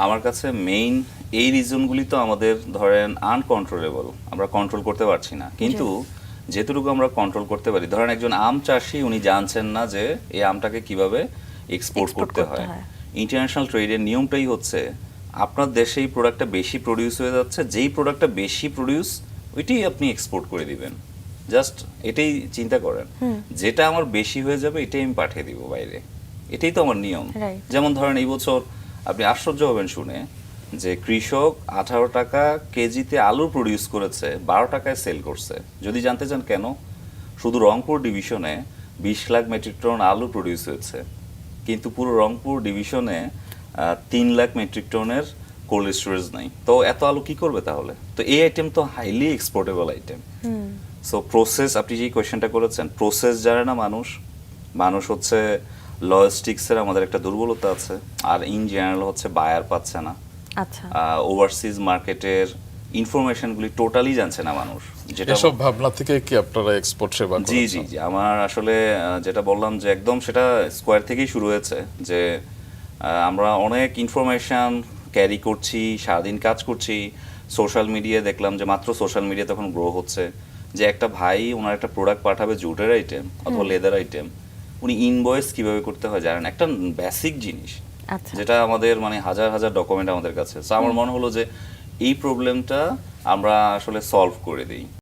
আমার কাছে মেইন এই রিজনগুলি তো আমাদের ধরেন আনকন্ট্রোলেবল, আমরা কন্ট্রোল করতে পারছি না, কিন্তু যেটুকু আমরা কন্ট্রোল করতে পারি, ধরেন একজন আম চাষি উনি জানছেন না যে এই আমটাকে কিভাবে এক্সপোর্ট করতে হয়। ইন্টারন্যাশনাল ট্রেডের নিয়মটাই হচ্ছে আপনার দেশে এই প্রোডাক্টটা বেশি প্রডিউস হয়ে যাচ্ছে, যেই প্রোডাক্টটা বেশি প্রডিউস ওইটাই আপনি এক্সপোর্ট করে দিবেন। জাস্ট এটাই চিন্তা করেন, যেটা আমার বেশি হয়ে যাবে এটাই আমি পাঠিয়ে দিব বাইরে, এটাই তো আমার নিয়ম। যেমন ধরেন এই বছর আপনি আশ্চর্য হবেন শুনে যে কৃষক 18 টাকা কেজিতে আলু প্রডিউস করেছে, 12 টাকায় সেল করছে। যদি জানতে চান কেন, শুধু রংপুর ডিভিশনে 20 লাখ মেট্রিক টন আলু প্রডিউস হয়েছে, কিন্তু পুরো রংপুর ডিভিশনে 3 লাখ মেট্রিক টনের কোল্ড স্টোরেজ নাই। তো এত আলু কি করবে তাহলে? তো এই আইটেম তো highly exportable item. So process, আপনি যে কোয়েশ্চেনটা করেছেন, প্রসেস জানে না মানুষ। মানুষ হচ্ছে লজিস্টিক্সের আমাদের একটা দুর্বলতা আছে, আর ইন জেনারেল হচ্ছে বায়ার পাচ্ছে না। আচ্ছা, ওভারসিজ মার্কেটের ইনফরমেশনগুলি টোটালি জানছে না মানুষ। যেটা এসব ভাবনা থেকে কি আপনারা এক্সপোর্ট সেবা জি করেছেন? জি জি আমার আসলে যেটা বললাম যে একদম সেটা স্কোয়ার থেকেই শুরু হয়েছে, যে আমরা অনেক ইনফরমেশন ক্যারি করছি, সারাদিন কাজ করছি। সোশ্যাল মিডিয়ায় দেখলাম যে মাত্র সোশ্যাল মিডিয়া তখন গ্রো হচ্ছে, যে একটা ভাই ওনার একটা প্রোডাক্ট পাঠাবে জুটের আইটেম অথবা লেদার আইটেম, উনি ইনভয়েস কিভাবে করতে হয় জানেন, একটা বেসিক জিনিস আচ্ছা। যেটা আমাদের মানে হাজার হাজার ডকুমেন্ট আমাদের কাছে। সো আমার মনে হলো যে এই প্রবলেমটা আমরা আসলে সলভ করে দিই।